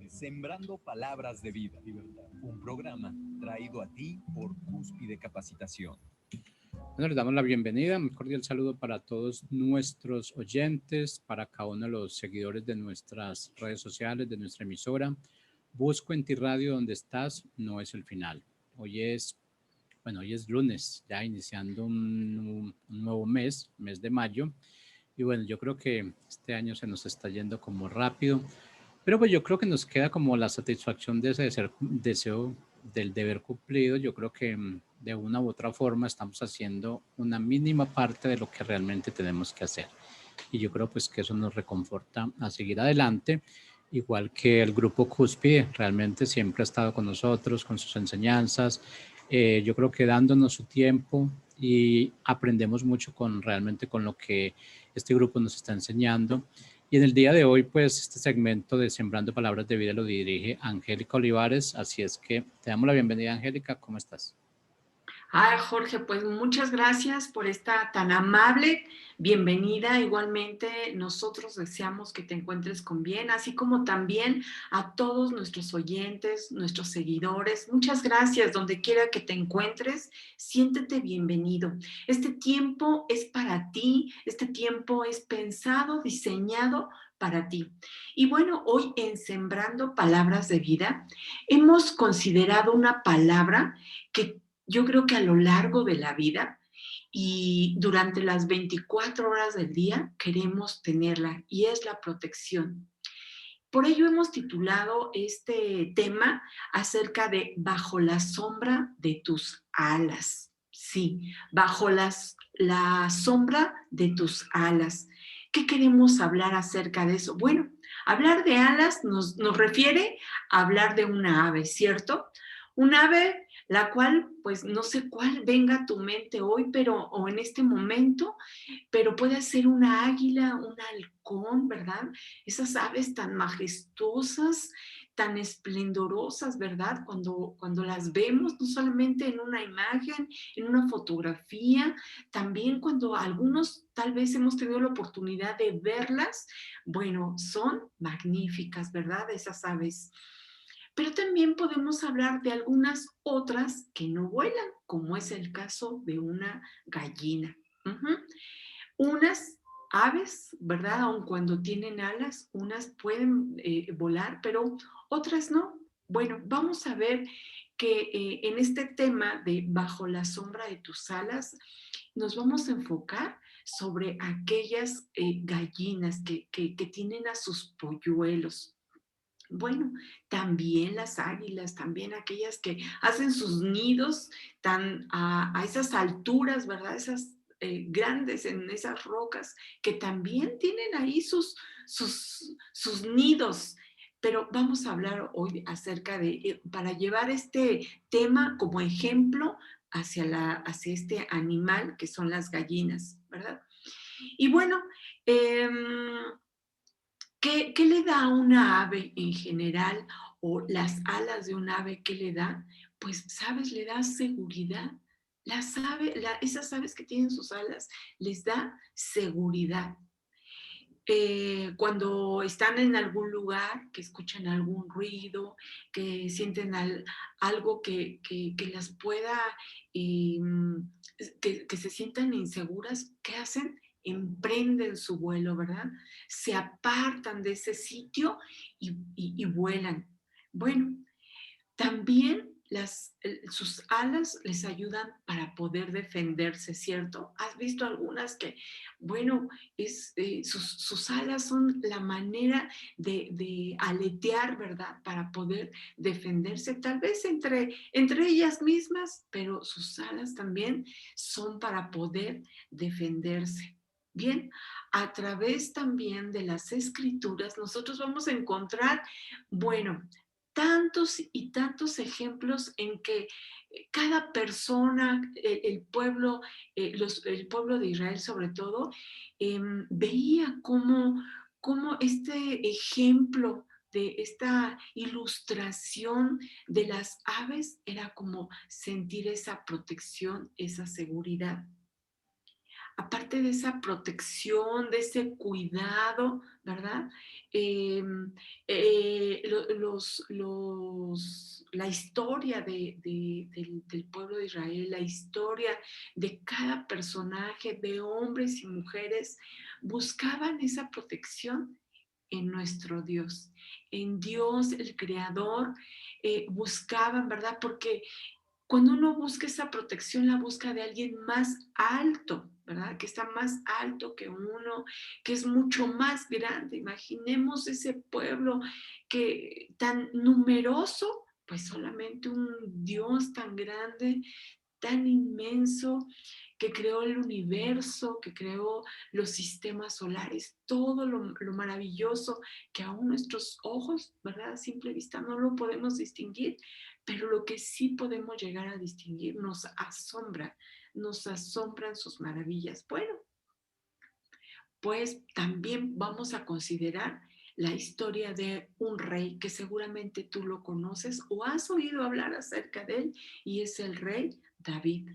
Sembrando palabras de vida. Un programa traído a ti por Cúspide Capacitación. Bueno, les damos la bienvenida, un cordial saludo para todos nuestros oyentes, para cada uno de los seguidores de nuestras redes sociales, de nuestra emisora. Busco en ti radio donde estás, no es el final. Hoy es lunes, ya iniciando un nuevo mes de mayo. Y bueno, yo creo que este año se nos está yendo como rápido, pero pues yo creo que nos queda como la satisfacción de ese deseo del deber cumplido. Yo creo que de una u otra forma estamos haciendo una mínima parte de lo que realmente tenemos que hacer. Y yo creo pues que eso nos reconforta a seguir adelante, igual que el grupo Cúspide realmente siempre ha estado con nosotros, con sus enseñanzas. Yo creo que dándonos su tiempo y aprendemos mucho realmente con lo que este grupo nos está enseñando. Y en el día de hoy, pues este segmento de Sembrando Palabras de Vida lo dirige Angélica Olivares, así es que te damos la bienvenida, Angélica, ¿cómo estás? Jorge, pues muchas gracias por esta tan amable bienvenida. Igualmente, nosotros deseamos que te encuentres con bien, así como también a todos nuestros oyentes, nuestros seguidores. Muchas gracias, donde quiera que te encuentres, siéntete bienvenido. Este tiempo es para ti, este tiempo es pensado, diseñado para ti. Y bueno, hoy en Sembrando Palabras de Vida, hemos considerado una palabra que yo creo que a lo largo de la vida y durante las 24 horas del día queremos tenerla, y es la protección. Por ello hemos titulado este tema acerca de Bajo la sombra de tus alas. Sí, bajo la sombra de tus alas. ¿Qué queremos hablar acerca de eso? Bueno, hablar de alas nos refiere a hablar de una ave, ¿cierto? Un ave la cual, pues no sé cuál venga a tu mente hoy, o en este momento, pero puede ser una águila, un halcón, ¿verdad? Esas aves tan majestuosas, tan esplendorosas, ¿verdad? Cuando las vemos, no solamente en una imagen, en una fotografía, también cuando algunos tal vez hemos tenido la oportunidad de verlas, bueno, son magníficas, ¿verdad? Esas aves. Pero también podemos hablar de algunas otras que no vuelan, como es el caso de una gallina. Ujú. Unas aves, ¿verdad? Aun cuando tienen alas, unas pueden volar, pero otras no. Bueno, vamos a ver que en este tema de bajo la sombra de tus alas, nos vamos a enfocar sobre aquellas gallinas que tienen a sus polluelos. Bueno, también las águilas, también aquellas que hacen sus nidos a esas alturas, ¿verdad? Esas grandes en esas rocas, que también tienen ahí sus nidos. Pero vamos a hablar hoy acerca para llevar este tema como ejemplo hacia este animal que son las gallinas, ¿verdad? Y bueno, eh, ¿qué le da a una ave en general, o las alas de un ave, qué le da? Pues, ¿sabes? Le da seguridad. Esas aves que tienen sus alas les da seguridad. Cuando están en algún lugar, que escuchan algún ruido, que sienten algo que las pueda, que se sientan inseguras, ¿qué hacen? Emprenden su vuelo, ¿verdad? Se apartan de ese sitio y vuelan. Bueno, también sus alas les ayudan para poder defenderse, ¿cierto? ¿Has visto algunas que, bueno, sus alas son la manera de aletear, ¿verdad? Para poder defenderse, tal vez entre ellas mismas, pero sus alas también son para poder defenderse. Bien, a través también de las escrituras, nosotros vamos a encontrar, bueno, tantos y tantos ejemplos en que cada persona, el pueblo de Israel sobre todo, veía cómo este ejemplo de esta ilustración de las aves era como sentir esa protección, esa seguridad. aparte de esa protección, de ese cuidado, ¿verdad? La historia del pueblo de Israel, la historia de cada personaje, de hombres y mujeres, buscaban esa protección en nuestro Dios, en Dios el Creador, buscaban, ¿verdad? Porque cuando uno busca esa protección, la busca de alguien más alto, ¿verdad? Que está más alto que uno, que es mucho más grande. Imaginemos ese pueblo que tan numeroso, pues solamente un Dios tan grande, tan inmenso, que creó el universo, que creó los sistemas solares, todo lo maravilloso que aún nuestros ojos, ¿verdad? A simple vista no lo podemos distinguir, pero lo que sí podemos llegar a distinguir nos asombran sus maravillas. Bueno, pues también vamos a considerar la historia de un rey que seguramente tú lo conoces o has oído hablar acerca de él, y es el rey David.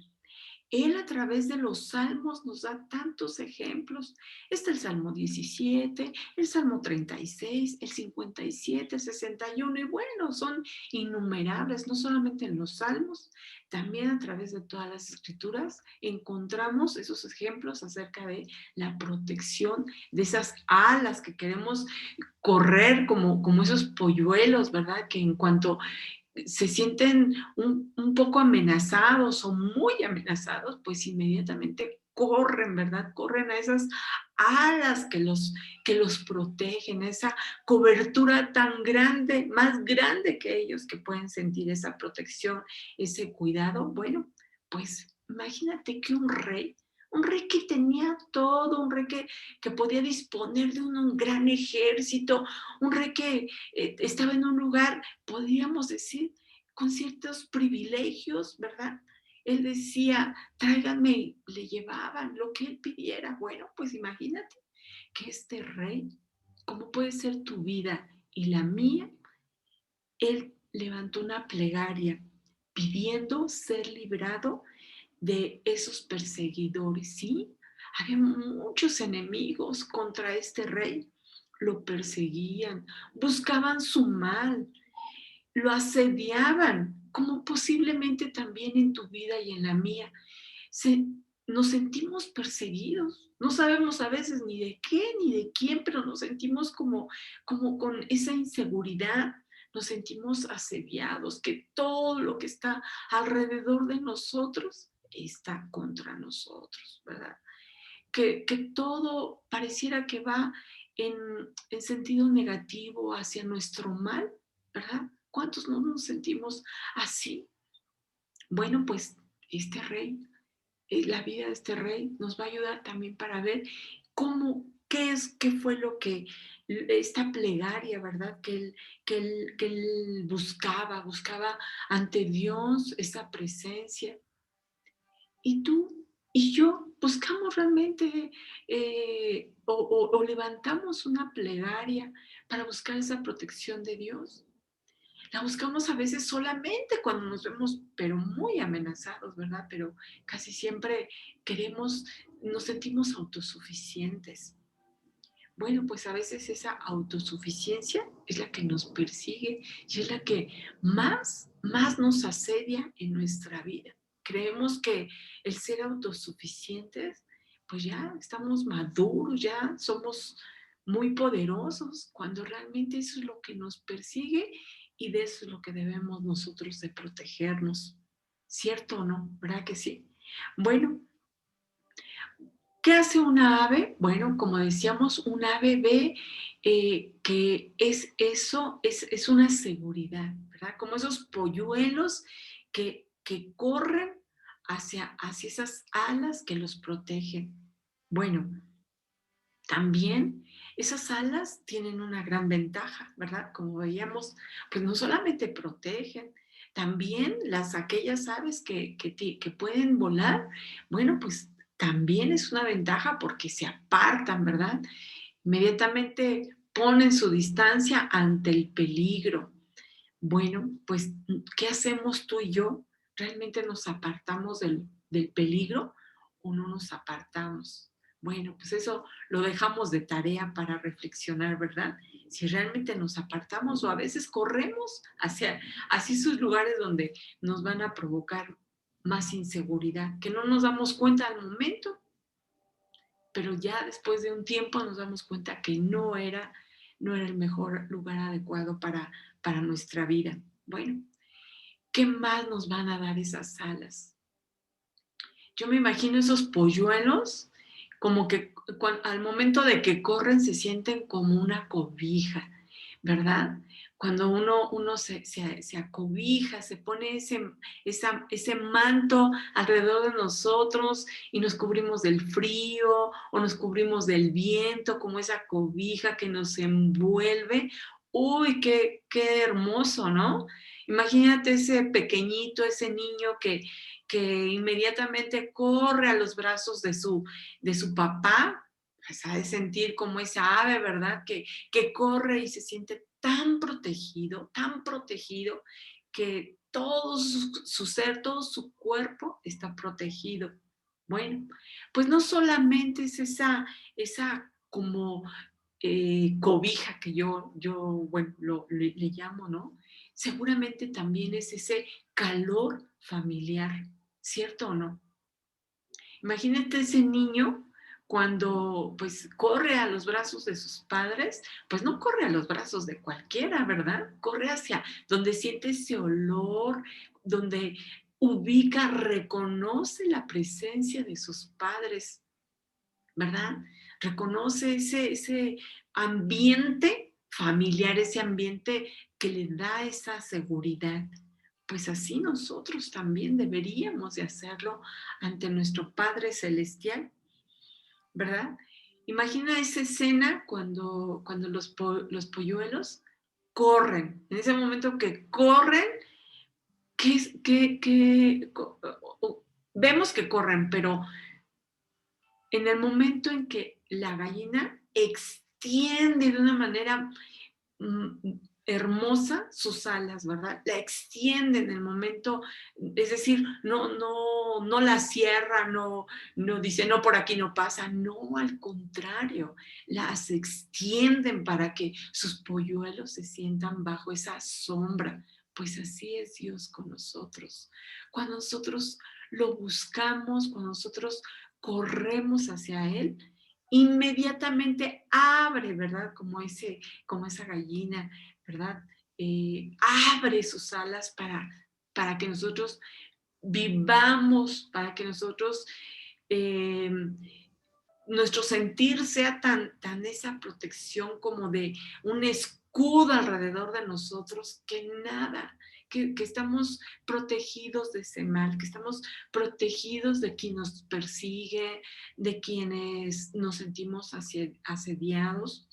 Él a través de los salmos nos da tantos ejemplos. Está el Salmo 17, el Salmo 36, el 57, el 61, y bueno, son innumerables, no solamente en los salmos, también a través de todas las escrituras encontramos esos ejemplos acerca de la protección de esas alas que queremos correr como esos polluelos, ¿verdad? Que en cuanto se sienten un poco amenazados o muy amenazados, pues inmediatamente corren, ¿verdad? Corren a esas alas que los protegen, esa cobertura tan grande, más grande que ellos, que pueden sentir esa protección, ese cuidado. Bueno, pues imagínate que un rey que tenía todo, un rey que podía disponer de un gran ejército, un rey que estaba en un lugar, podríamos decir, con ciertos privilegios, ¿verdad? Él decía, tráiganme, le llevaban lo que él pidiera. Bueno, pues imagínate que este rey, ¿cómo puede ser tu vida y la mía? Él levantó una plegaria pidiendo ser librado de esos perseguidores, ¿sí? Había muchos enemigos contra este rey. Lo perseguían, buscaban su mal, lo asediaban, como posiblemente también en tu vida y en la mía. Se, Nos sentimos perseguidos. No sabemos a veces ni de qué ni de quién, pero nos sentimos como con esa inseguridad. Nos sentimos asediados, que todo lo que está alrededor de nosotros está contra nosotros, ¿verdad? Que todo pareciera que va en sentido negativo hacia nuestro mal, ¿verdad? ¿Cuántos no nos sentimos así? Bueno, pues este rey, la vida de este rey nos va a ayudar también para ver qué fue lo que esta plegaria, ¿verdad? Que él buscaba ante Dios esa presencia. Y tú y yo buscamos realmente o levantamos una plegaria para buscar esa protección de Dios. La buscamos a veces solamente cuando nos vemos, pero muy amenazados, ¿verdad? Pero casi siempre nos sentimos autosuficientes. Bueno, pues a veces esa autosuficiencia es la que nos persigue y es la que más nos asedia en nuestra vida. Creemos que el ser autosuficientes, pues ya estamos maduros, ya somos muy poderosos, cuando realmente eso es lo que nos persigue y de eso es lo que debemos nosotros de protegernos. ¿Cierto o no? ¿Verdad que sí? Bueno, ¿qué hace una ave? Bueno, como decíamos, un ave ve que es una seguridad, ¿verdad? Como esos polluelos que corren hacia esas alas que los protegen. Bueno, también esas alas tienen una gran ventaja, ¿verdad? Como veíamos, pues no solamente protegen, también aquellas aves que pueden volar, bueno, pues también es una ventaja porque se apartan, ¿verdad? Inmediatamente ponen su distancia ante el peligro. Bueno, pues, ¿qué hacemos tú y yo? ¿Realmente nos apartamos del peligro o no nos apartamos? Bueno, pues eso lo dejamos de tarea para reflexionar, ¿verdad? Si realmente nos apartamos o a veces corremos hacia esos lugares donde nos van a provocar más inseguridad, que no nos damos cuenta al momento, pero ya después de un tiempo nos damos cuenta que no era el mejor lugar adecuado para nuestra vida. Bueno, ¿qué más nos van a dar esas alas? Yo me imagino esos polluelos como que al momento de que corren se sienten como una cobija, ¿verdad? Cuando uno se acobija, se pone ese manto alrededor de nosotros y nos cubrimos del frío o nos cubrimos del viento, como esa cobija que nos envuelve. ¡Uy, qué hermoso!, ¿no? Imagínate ese pequeñito, ese niño que inmediatamente corre a los brazos de su papá, pues ha de sentir como esa ave, ¿verdad? Que corre y se siente tan protegido, que todo su ser, todo su cuerpo está protegido. Bueno, pues no solamente es esa como cobija que yo bueno, le llamo, ¿no? Seguramente también es ese calor familiar, ¿cierto o no? Imagínate ese niño cuando pues corre a los brazos de sus padres, pues no corre a los brazos de cualquiera, ¿verdad? Corre hacia donde siente ese olor, donde ubica, reconoce la presencia de sus padres, ¿verdad? Reconoce ese ambiente familiar, ese ambiente que le da esa seguridad. Pues así nosotros también deberíamos de hacerlo ante nuestro Padre Celestial, ¿verdad? Imagina esa escena cuando los polluelos corren. En ese momento que corren, vemos que corren, pero en el momento en que la gallina extiende de una manera hermosa sus alas, ¿verdad? La extiende en el momento, es decir, no la cierra, no dice, no, por aquí no pasa, no, al contrario, las extienden para que sus polluelos se sientan bajo esa sombra. Pues así es Dios con nosotros. Cuando nosotros lo buscamos, cuando nosotros corremos hacia Él, inmediatamente abre, ¿verdad? Como esa gallina, ¿verdad? Abre sus alas para que nosotros vivamos, para que nosotros, nuestro sentir sea tan esa protección como de un escudo alrededor de nosotros, que nada, que estamos protegidos de ese mal, que estamos protegidos de quien nos persigue, de quienes nos sentimos asediados,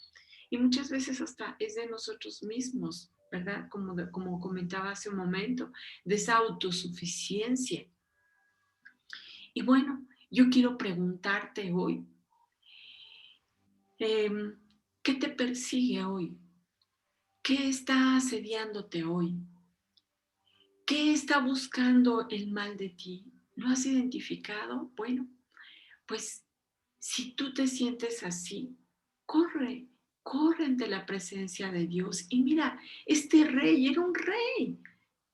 y muchas veces hasta es de nosotros mismos, ¿verdad? Como comentaba hace un momento, de esa autosuficiencia. Y bueno, yo quiero preguntarte hoy, ¿qué te persigue hoy? ¿Qué está asediándote hoy? ¿Qué está buscando el mal de ti? ¿Lo has identificado? Bueno, pues si tú te sientes así, corre ante la presencia de Dios. Y mira, este rey era un rey.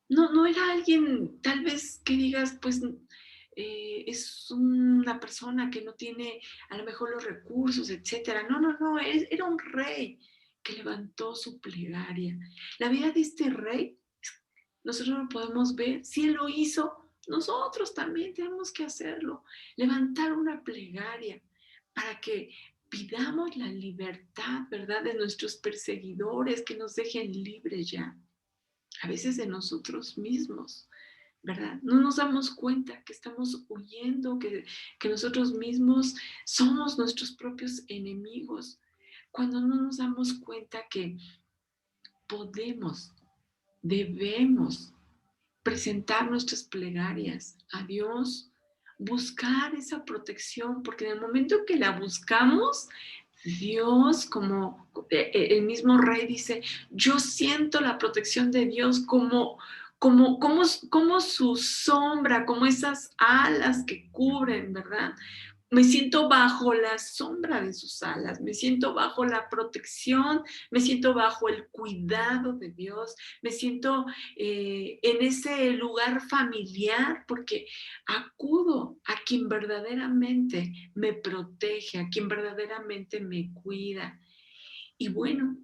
No era alguien, tal vez que digas, pues es una persona que no tiene a lo mejor los recursos, etcétera. No, era un rey que levantó su plegaria. La vida de este rey, nosotros lo podemos ver. Si él lo hizo, nosotros también tenemos que hacerlo. Levantar una plegaria para que pidamos la libertad, ¿verdad?, de nuestros perseguidores, que nos dejen libres ya. A veces de nosotros mismos, ¿verdad? No nos damos cuenta que estamos huyendo, que nosotros mismos somos nuestros propios enemigos. Cuando no nos damos cuenta que debemos presentar nuestras plegarias a Dios, buscar esa protección, porque en el momento que la buscamos, Dios, como el mismo rey dice, yo siento la protección de Dios como como su sombra, como esas alas que cubren, ¿verdad? Me siento bajo la sombra de sus alas, me siento bajo la protección, me siento bajo el cuidado de Dios, me siento en ese lugar familiar porque acudo a quien verdaderamente me protege, a quien verdaderamente me cuida. Y bueno,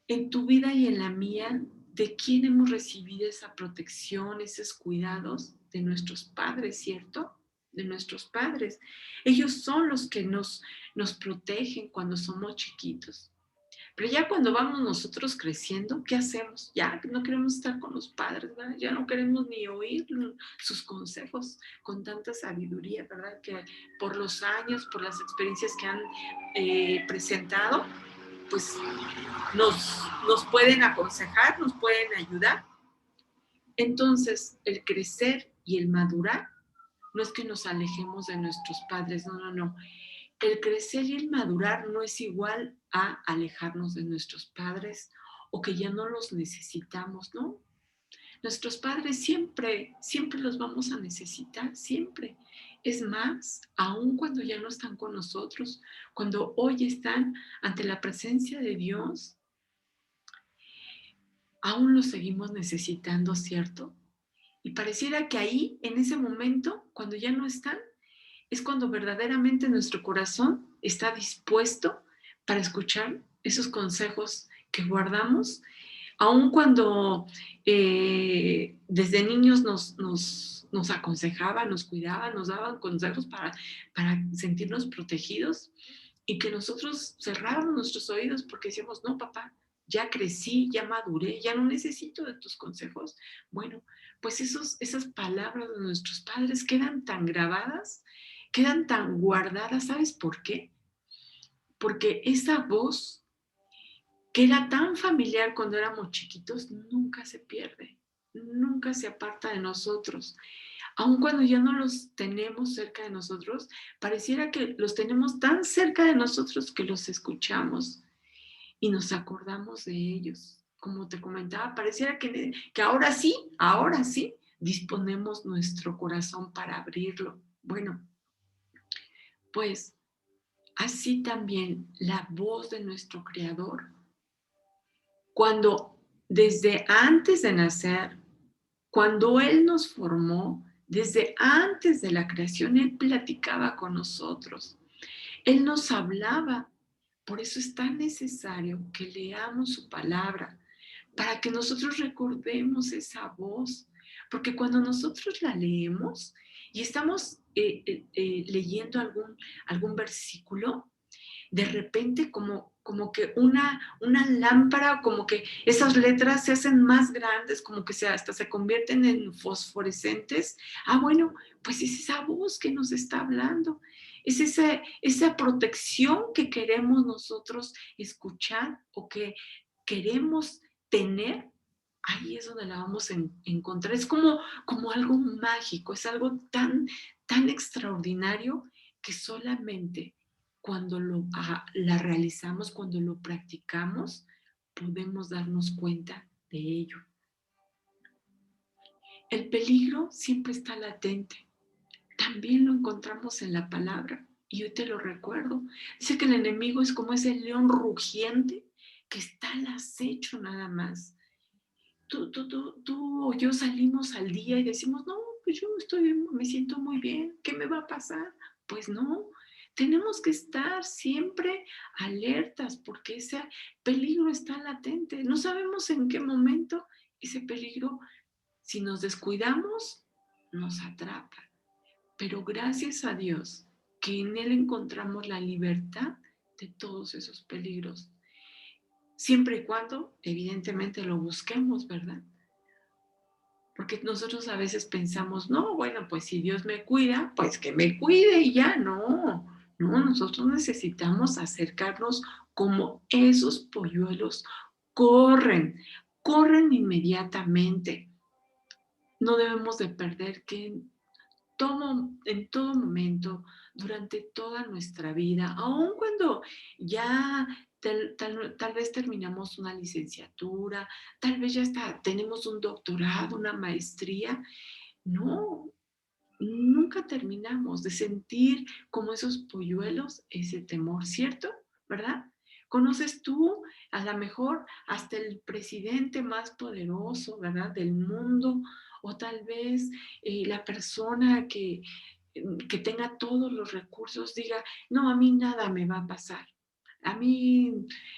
en tu vida y en la mía, ¿de quién hemos recibido esa protección, esos cuidados? De nuestros padres, ¿cierto? De nuestros padres. Ellos son los que nos protegen cuando somos chiquitos. Pero ya cuando vamos nosotros creciendo, ¿qué hacemos? Ya no queremos estar con los padres, ¿verdad? Ya no queremos ni oír sus consejos con tanta sabiduría, ¿verdad? Que por los años, por las experiencias que han presentado, pues nos pueden aconsejar, nos pueden ayudar. Entonces, el crecer y el madurar no es que nos alejemos de nuestros padres, no. El crecer y el madurar no es igual a alejarnos de nuestros padres o que ya no los necesitamos, ¿no? Nuestros padres siempre los vamos a necesitar, siempre. Es más, aun cuando ya no están con nosotros, cuando hoy están ante la presencia de Dios, aún los seguimos necesitando, ¿cierto? Y pareciera que ahí, en ese momento, cuando ya no están, es cuando verdaderamente nuestro corazón está dispuesto para escuchar esos consejos que guardamos, aun cuando desde niños nos aconsejaban, nos cuidaban, nos daban consejos para sentirnos protegidos y que nosotros cerrábamos nuestros oídos porque decíamos, no, papá, ya crecí, ya maduré, ya no necesito de tus consejos. Bueno, pues esas palabras de nuestros padres quedan tan grabadas, quedan tan guardadas. ¿Sabes por qué? Porque esa voz que era tan familiar cuando éramos chiquitos nunca se pierde, nunca se aparta de nosotros. Aun cuando ya no los tenemos cerca de nosotros, pareciera que los tenemos tan cerca de nosotros que los escuchamos y nos acordamos de ellos. Como te comentaba, pareciera que ahora sí, disponemos nuestro corazón para abrirlo. Bueno, pues así también la voz de nuestro Creador, cuando desde antes de nacer, cuando Él nos formó, desde antes de la creación, Él platicaba con nosotros. Él nos hablaba. Por eso es tan necesario que leamos su palabra, para que nosotros recordemos esa voz. Porque cuando nosotros la leemos y estamos leyendo algún versículo, de repente como que una lámpara, como que esas letras se hacen más grandes, como que hasta se convierten en fosforescentes. Bueno, pues es esa voz que nos está hablando, es esa protección que queremos nosotros escuchar o que queremos tener. Ahí es donde la vamos a encontrar. Es como algo mágico, es algo tan extraordinario que solamente cuando la realizamos, cuando lo practicamos, podemos darnos cuenta de ello. El peligro siempre está latente. También lo encontramos en la palabra. Y hoy te lo recuerdo. Dice que el enemigo es como ese león rugiente que está al acecho nada más. Tú o yo salimos al día y decimos, no, pues yo me siento muy bien. ¿Qué me va a pasar? Pues no. Tenemos que estar siempre alertas porque ese peligro está latente. No sabemos en qué momento ese peligro, si nos descuidamos, nos atrapa. Pero gracias a Dios que en Él encontramos la libertad de todos esos peligros. Siempre y cuando, evidentemente, lo busquemos, ¿verdad? Porque nosotros a veces pensamos, no, bueno, pues si Dios me cuida, pues que me cuide y ya. No, nosotros necesitamos acercarnos como esos polluelos corren inmediatamente. No debemos de perder que en todo momento, durante toda nuestra vida, aun cuando ya tal vez terminamos una licenciatura, tal vez ya tenemos un doctorado, una maestría. No, nunca terminamos de sentir como esos polluelos ese temor, ¿cierto? ¿Verdad? ¿Conoces tú a lo mejor hasta el presidente más poderoso, ¿verdad? Del mundo, o tal vez la persona que tenga todos los recursos diga, no, a mí nada me va a pasar. A mí,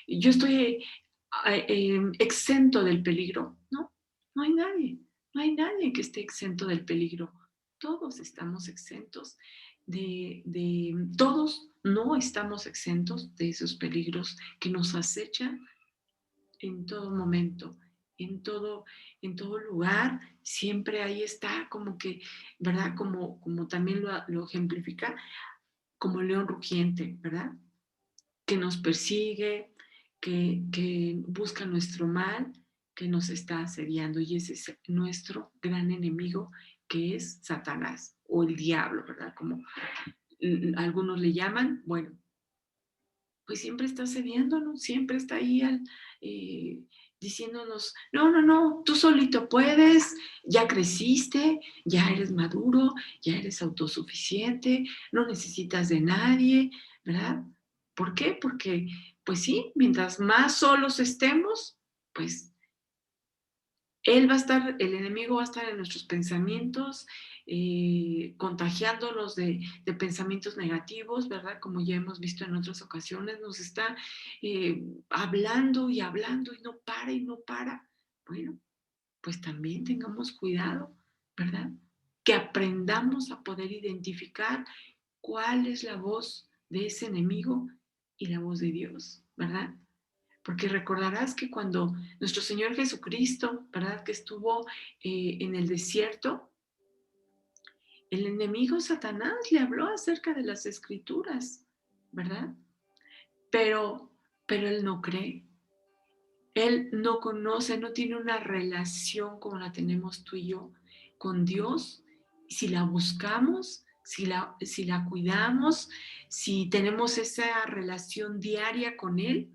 yo estoy exento del peligro. No, no hay nadie. No hay nadie que esté exento del peligro. Todos estamos exentos todos no estamos exentos de esos peligros que nos acechan en todo momento, en todo lugar. Siempre ahí está como que, ¿verdad? Como también lo ejemplifica, como león rugiente, ¿verdad? Que nos persigue, que busca nuestro mal, que nos está asediando. Y ese es nuestro gran enemigo, que es Satanás o el diablo, ¿verdad? Como algunos le llaman. Bueno, pues siempre está asediándonos, siempre está ahí diciéndonos, no, no, no, tú solito puedes, ya creciste, ya eres maduro, ya eres autosuficiente, no necesitas de nadie, ¿verdad? ¿Por qué? Porque, pues sí, mientras más solos estemos, pues él va a estar, el enemigo va a estar en nuestros pensamientos, contagiándonos de pensamientos negativos, ¿verdad? Como ya hemos visto en otras ocasiones, nos está hablando y hablando y no para y no para. Bueno, pues también tengamos cuidado, ¿verdad? Que aprendamos a poder identificar cuál es la voz de ese enemigo y la voz de Dios, ¿verdad? Porque recordarás que cuando nuestro Señor Jesucristo, ¿verdad? Que estuvo en el desierto, el enemigo Satanás le habló acerca de las Escrituras, ¿verdad? Pero, pero él no cree. Él no conoce, no tiene una relación como la tenemos tú y yo con Dios. Si la buscamos, si la cuidamos, si tenemos esa relación diaria con Él,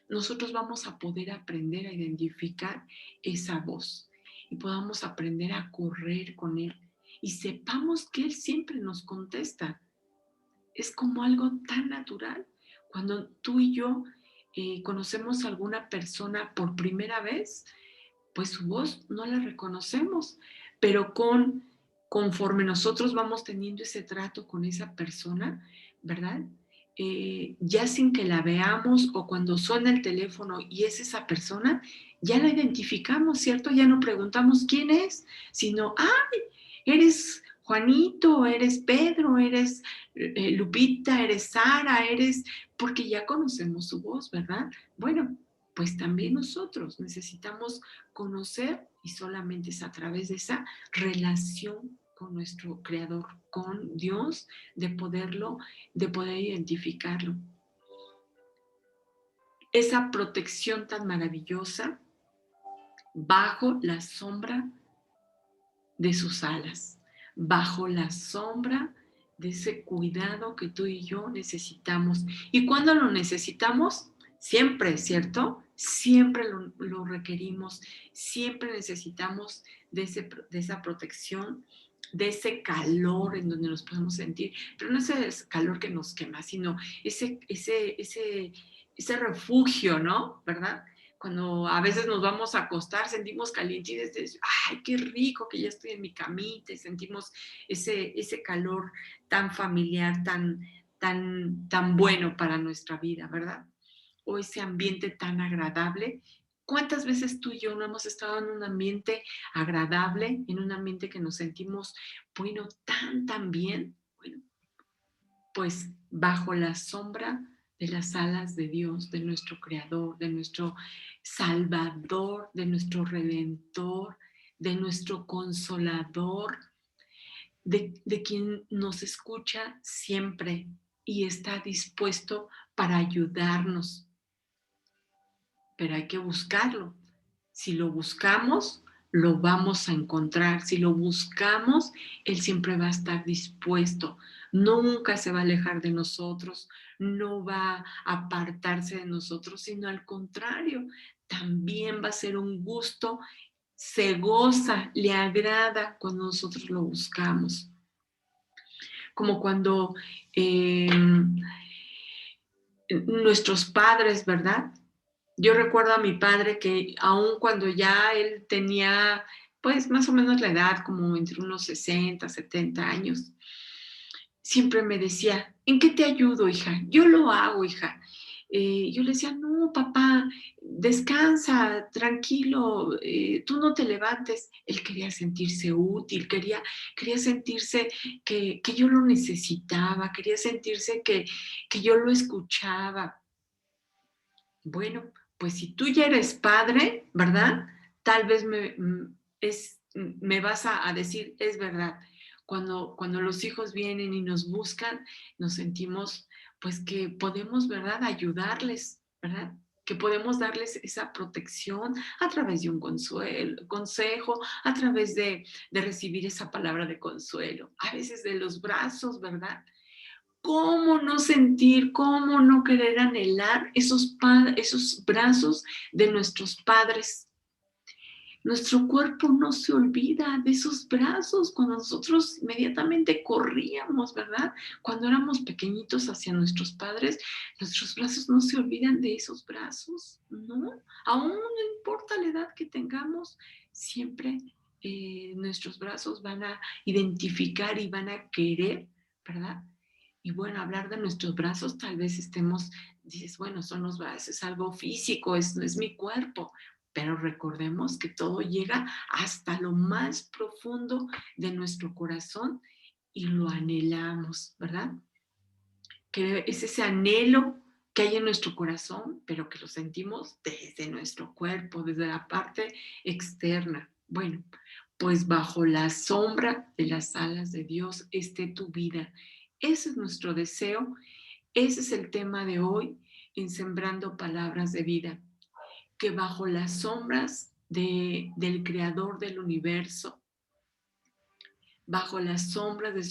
nosotros vamos a poder aprender a identificar esa voz y podamos aprender a correr con Él y sepamos que Él siempre nos contesta. Es como algo tan natural. Cuando tú y yo conocemos a alguna persona por primera vez, pues su voz no la reconocemos, pero conforme nosotros vamos teniendo ese trato con esa persona, ¿verdad? Ya sin que la veamos o cuando suena el teléfono y es esa persona, ya la identificamos, ¿cierto? Ya no preguntamos quién es, sino, ¡ay! Eres Juanito, eres Pedro, eres Lupita, eres Sara, porque ya conocemos su voz, ¿verdad? Bueno, pues también nosotros necesitamos conocer y solamente es a través de esa relación con nuestro Creador, con Dios, de poder identificarlo. Esa protección tan maravillosa bajo la sombra de sus alas, bajo la sombra de ese cuidado que tú y yo necesitamos. ¿Y cuándo lo necesitamos? Siempre, ¿cierto? Siempre lo requerimos, siempre necesitamos de esa protección, de ese calor en donde nos podemos sentir, pero no ese calor que nos quema, sino ese refugio, ¿no? ¿Verdad? Cuando a veces nos vamos a acostar, sentimos calientines, ¡ay, qué rico que ya estoy en mi camita! Y sentimos ese calor tan familiar, tan bueno para nuestra vida, ¿verdad? O ese ambiente tan agradable. ¿Cuántas veces tú y yo no hemos estado en un ambiente agradable, en un ambiente que nos sentimos, bueno, tan bien? Bueno, pues bajo la sombra de las alas de Dios, de nuestro Creador, de nuestro Salvador, de nuestro Redentor, de nuestro Consolador, de quien nos escucha siempre y está dispuesto para ayudarnos. Pero hay que buscarlo. Si lo buscamos, lo vamos a encontrar. Si lo buscamos, Él siempre va a estar dispuesto. nunca se va a alejar de nosotros, no va a apartarse de nosotros, sino al contrario, también va a ser un gusto, se goza, le agrada cuando nosotros lo buscamos. Como cuando nuestros padres, ¿verdad? Yo recuerdo a mi padre que aun cuando ya él tenía, pues más o menos la edad, como entre unos 60, 70 años, siempre me decía, ¿en qué te ayudo, hija? Yo lo hago, hija. Yo le decía, no, papá, descansa, tranquilo, tú no te levantes. Él quería sentirse útil, quería sentirse que yo lo necesitaba, quería sentirse que yo lo escuchaba. Bueno, pues si tú ya eres padre, ¿verdad? Tal vez me vas a decir, es verdad. Cuando los hijos vienen y nos buscan, nos sentimos pues que podemos, ¿verdad? Ayudarles, ¿verdad? Que podemos darles esa protección a través de un consejo, a través de recibir esa palabra de consuelo, a veces de los brazos, ¿verdad? ¿Cómo no sentir, cómo no querer anhelar esos brazos de nuestros padres? Nuestro cuerpo no se olvida de esos brazos cuando nosotros inmediatamente corríamos, ¿verdad? Cuando éramos pequeñitos hacia nuestros padres, nuestros brazos no se olvidan de esos brazos, ¿no? Aún no importa la edad que tengamos, siempre nuestros brazos van a identificar y van a querer, ¿verdad? Y bueno, hablar de nuestros brazos, tal vez dices, bueno, son los brazos, es algo físico, es mi cuerpo. Pero recordemos que todo llega hasta lo más profundo de nuestro corazón y lo anhelamos, ¿verdad? Que es ese anhelo que hay en nuestro corazón, pero que lo sentimos desde nuestro cuerpo, desde la parte externa. Bueno, pues bajo la sombra de las alas de Dios esté tu vida. Ese es nuestro deseo, ese es el tema de hoy en Sembrando Palabras de Vida. Que bajo las sombras del Creador del universo, bajo las sombras de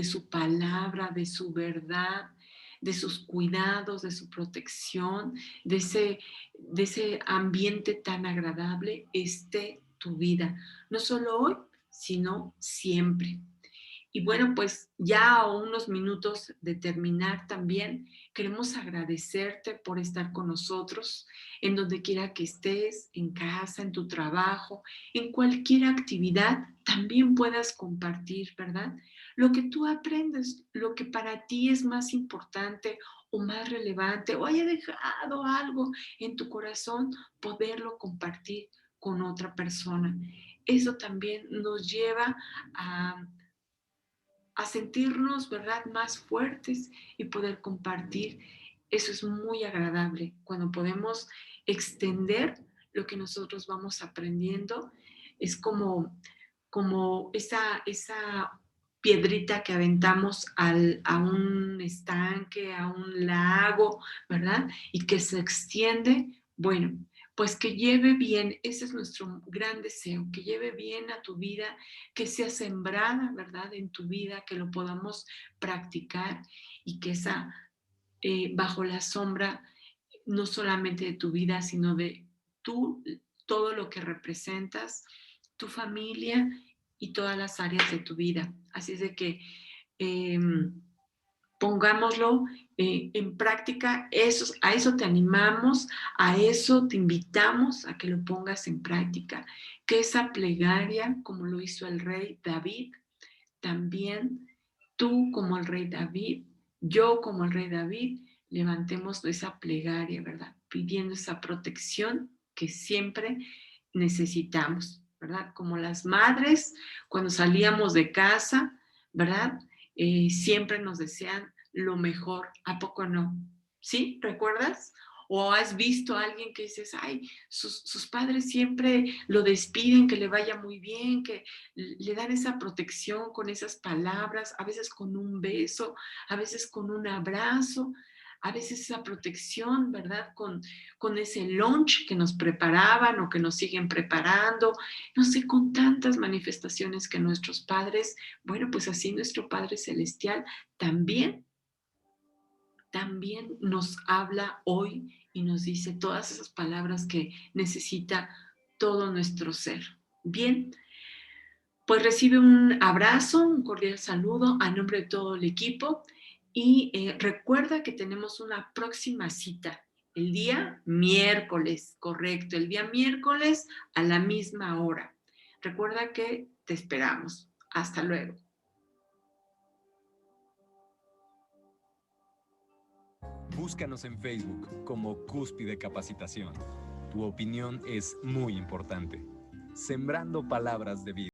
su palabra, de su verdad, de sus cuidados, de su protección, de ese ambiente tan agradable, esté tu vida. No solo hoy, sino siempre. Y bueno, pues ya a unos minutos de terminar también, queremos agradecerte por estar con nosotros en donde quiera que estés, en casa, en tu trabajo, en cualquier actividad, también puedas compartir, ¿verdad? Lo que tú aprendes, lo que para ti es más importante o más relevante o haya dejado algo en tu corazón, poderlo compartir con otra persona. Eso también nos lleva a sentirnos, ¿verdad?, más fuertes y poder compartir. Eso es muy agradable cuando podemos extender lo que nosotros vamos aprendiendo. Es como esa piedrita que aventamos a un estanque, a un lago, ¿verdad? Y que se extiende. Bueno, pues que lleve bien, ese es nuestro gran deseo, que lleve bien a tu vida, que sea sembrada, ¿verdad?, en tu vida, que lo podamos practicar y que bajo la sombra, no solamente de tu vida, sino de todo lo que representas, tu familia y todas las áreas de tu vida. Así es de que pongámoslo en práctica, a eso te animamos, a eso te invitamos a que lo pongas en práctica, que esa plegaria, como lo hizo el rey David, también tú como el rey David, yo como el rey David, levantemos esa plegaria, ¿verdad? Pidiendo esa protección que siempre necesitamos, ¿verdad? Como las madres, cuando salíamos de casa, ¿verdad? Siempre nos desean lo mejor, ¿a poco no? ¿Sí? ¿Recuerdas? ¿O has visto a alguien que dices, ay, sus padres siempre lo despiden, que le vaya muy bien, que le dan esa protección con esas palabras, a veces con un beso, a veces con un abrazo? a veces esa protección, ¿verdad? Con ese lunch que nos preparaban o que nos siguen preparando, no sé, con tantas manifestaciones que nuestros padres, bueno, pues así nuestro Padre Celestial también nos habla hoy y nos dice todas esas palabras que necesita todo nuestro ser. Bien, pues recibe un abrazo, un cordial saludo a nombre de todo el equipo y recuerda que tenemos una próxima cita el día miércoles, correcto, el día miércoles a la misma hora. Recuerda que te esperamos. Hasta luego. Búscanos en Facebook como Cúspide Capacitación. Tu opinión es muy importante. Sembrando palabras de vida.